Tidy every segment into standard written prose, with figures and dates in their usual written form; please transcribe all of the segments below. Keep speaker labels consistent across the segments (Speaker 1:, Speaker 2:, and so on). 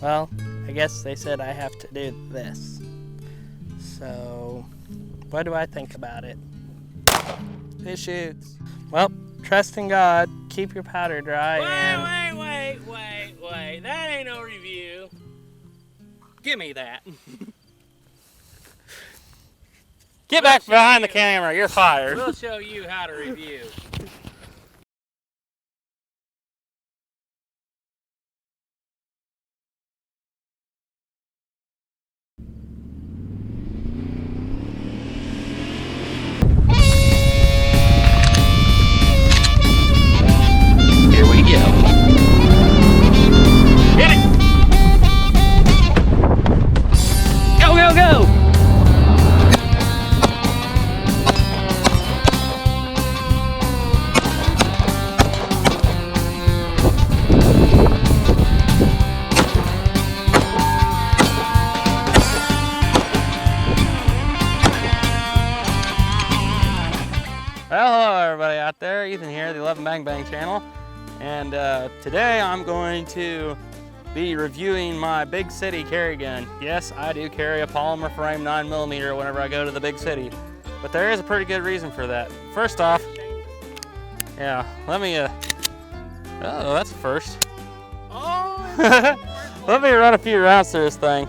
Speaker 1: well, I guess they said I have to do this. So, what do I think about it? It shoots. Well, trust in God, keep your powder dry,
Speaker 2: Wait, that ain't no review. Give me that.
Speaker 1: Get back behind the camera, you're fired.
Speaker 2: We'll show you how to review.
Speaker 1: Here we go. Hit it! Go, go, go! Well, hello everybody out there. Ethan here, the 11 Bang Bang channel. And today I'm going to be reviewing my big city carry gun. Yes, I do carry a polymer frame 9mm whenever I go to the big city. But there is a pretty good reason for that. First off, yeah, let me, oh, that's a first.
Speaker 2: Oh,
Speaker 1: let me run a few rounds through this thing.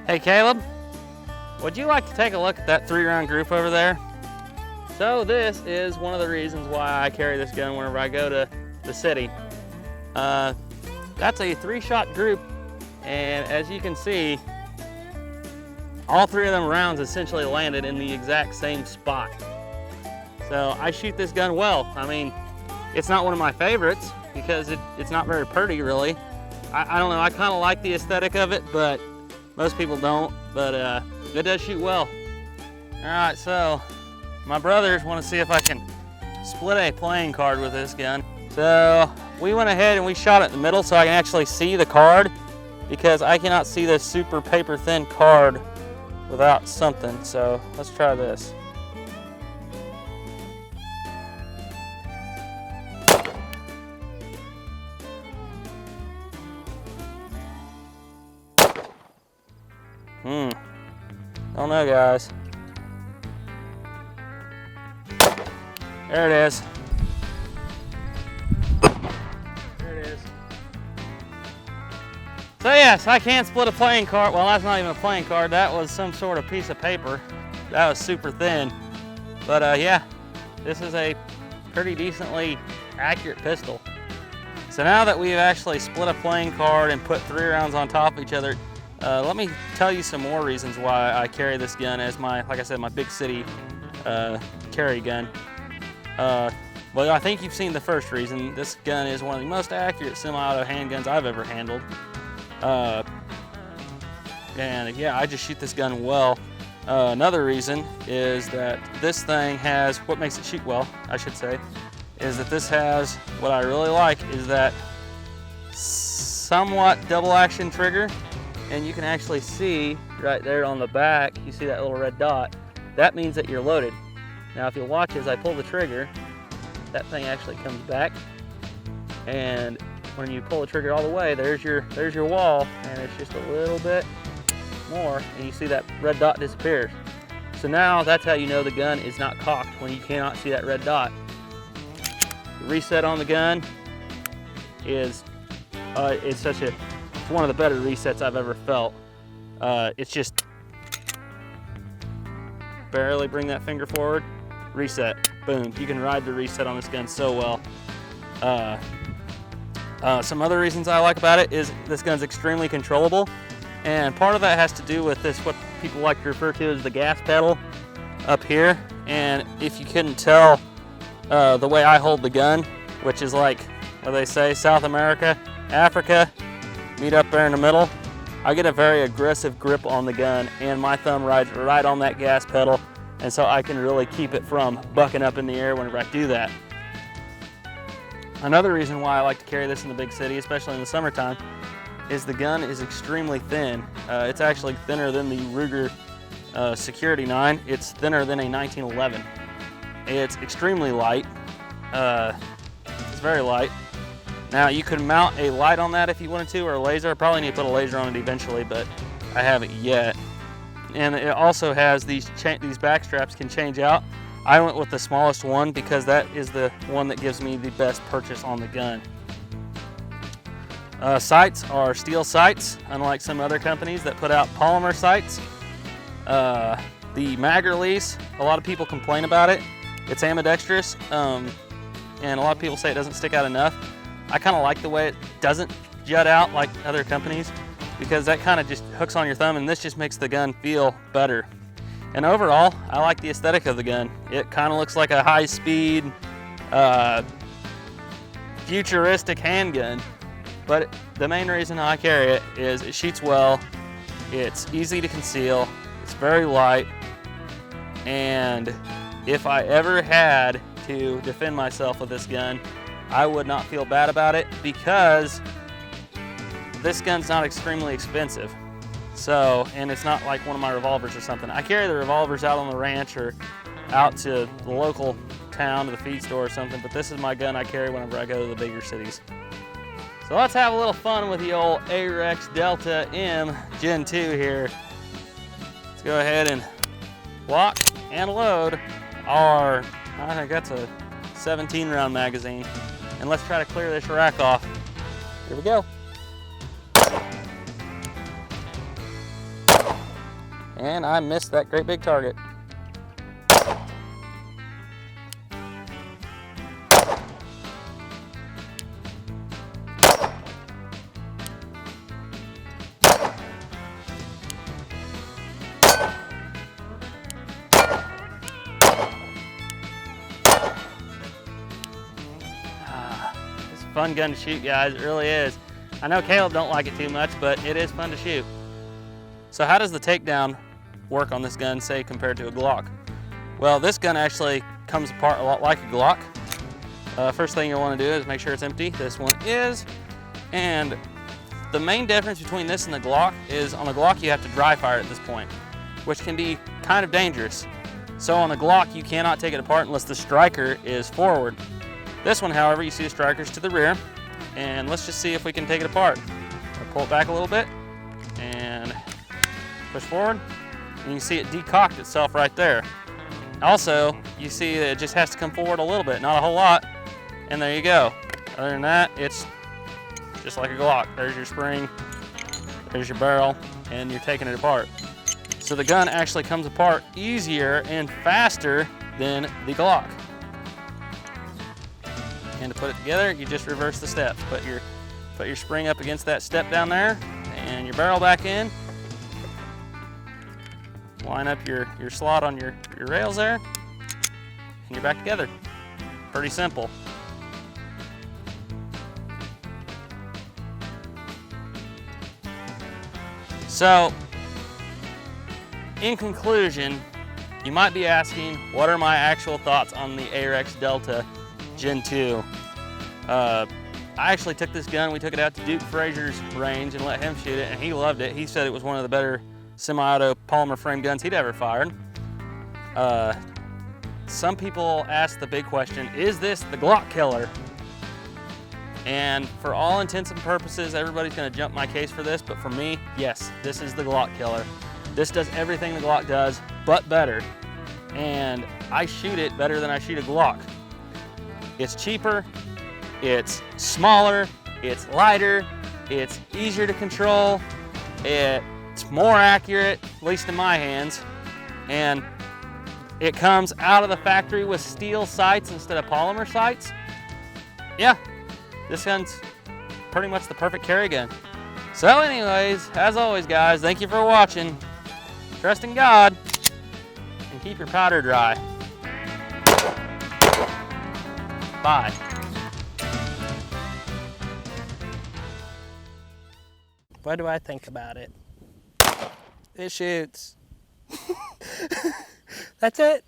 Speaker 1: Hey Caleb, would you like to take a look at that 3-round group over there? So this is one of the reasons why I carry this gun whenever I go to the city. That's a 3-shot group, and as you can see, all 3 of them rounds essentially landed in the exact same spot. So I shoot this gun well. I mean, it's not one of my favorites because it's not very pretty really. I don't know, I kind of like the aesthetic of it, but most people don't, but it does shoot well. All right, so my brothers want to see if I can split a playing card with this gun. So we went ahead and we shot it in the middle so I can actually see the card, because I cannot see this super paper thin card without something. So let's try this. Don't know, guys. There it is. There it is. So yes, I can split a playing card. Well, that's not even a playing card. That was some sort of piece of paper. That was super thin. But yeah, this is a pretty decently accurate pistol. So now that we've actually split a playing card and put 3 rounds on top of each other, let me tell you some more reasons why I carry this gun as my, like I said, my big city carry gun. Well, I think you've seen the first reason. This gun is one of the most accurate semi-auto handguns I've ever handled. And yeah, I just shoot this gun well. Another reason is that this thing has, what makes it shoot well, I should say, is that this has, what I really like is that somewhat double action trigger. And you can actually see right there on the back, you see that little red dot? That means that you're loaded. Now if you'll watch as I pull the trigger, that thing actually comes back. And when you pull the trigger all the way, there's your wall, and it's just a little bit more, and you see that red dot disappears. So now that's how you know the gun is not cocked, when you cannot see that red dot. The reset on the gun is, it's one of the better resets I've ever felt. It's just barely bring that finger forward, reset, boom. You can ride the reset on this gun so well. Some other reasons I like about it is this gun's extremely controllable, and part of that has to do with this, what people like to refer to as the gas pedal up here. And if you couldn't tell, the way I hold the gun, which is like, what they say, South America, Africa, meet up there in the middle, I get a very aggressive grip on the gun, and my thumb rides right on that gas pedal, and so I can really keep it from bucking up in the air whenever I do that. Another reason why I like to carry this in the big city, especially in the summertime, is the gun is extremely thin. It's actually thinner than the Ruger Security 9. It's thinner than a 1911. It's extremely light. It's very light. Now you could mount a light on that if you wanted to, or a laser. I probably need to put a laser on it eventually, but I haven't yet. And it also has these back straps can change out. I went with the smallest one because that is the one that gives me the best purchase on the gun. Sights are steel sights, unlike some other companies that put out polymer sights. The mag release, a lot of people complain about it. It's ambidextrous, and a lot of people say it doesn't stick out enough. I kind of like the way it doesn't jut out like other companies, because that kind of just hooks on your thumb, and this just makes the gun feel better. And overall, I like the aesthetic of the gun. It kind of looks like a high-speed, futuristic handgun. But the main reason I carry it is it shoots well, it's easy to conceal, it's very light, and if I ever had to defend myself with this gun, I would not feel bad about it because this gun's not extremely expensive. So, and it's not like one of my revolvers or something. I carry the revolvers out on the ranch or out to the local town to the feed store or something, but this is my gun I carry whenever I go to the bigger cities. So let's have a little fun with the old Arex Delta M Gen 2 here. Let's go ahead and lock and load our, I think that's a 17 round magazine. And let's try to clear this rack off. Here we go. And I missed that great big target. It's a fun gun to shoot, guys, it really is. I know Caleb don't like it too much, but it is fun to shoot. So how does the takedown work on this gun, say, compared to a Glock? Well, this gun actually comes apart a lot like a Glock. First thing you'll want to do is make sure it's empty. This one is. And the main difference between this and the Glock is on a Glock you have to dry fire at this point, which can be kind of dangerous. So on a Glock you cannot take it apart unless the striker is forward. This one, however, you see the striker's to the rear, and let's just see if we can take it apart. I'll pull it back a little bit and push forward, and you can see it decocked itself right there. Also, you see that it just has to come forward a little bit, not a whole lot, and there you go. Other than that, it's just like a Glock. There's your spring, there's your barrel, and you're taking it apart. So the gun actually comes apart easier and faster than the Glock. And to put it together, you just reverse the steps. Put your spring up against that step down there, and your barrel back in. Line up your slot on your rails there, and you're back together. Pretty simple. So, in conclusion, you might be asking, what are my actual thoughts on the Arex Delta Gen 2? I actually took this gun, we took it out to Duke Frazier's range and let him shoot it, and he loved it. He said it was one of the better semi-auto polymer frame guns he'd ever fired. Some people ask the big question, is this the Glock killer? And for all intents and purposes, everybody's gonna jump my case for this, but for me, yes, this is the Glock killer. This does everything the Glock does, but better. And I shoot it better than I shoot a Glock. It's cheaper, it's smaller, it's lighter, it's easier to control, it's more accurate, at least in my hands, and it comes out of the factory with steel sights instead of polymer sights. Yeah, this gun's pretty much the perfect carry gun. So anyways, as always guys, thank you for watching. Trust in God, and keep your powder dry. Bye.
Speaker 2: What do I think about it? It shoots. That's it.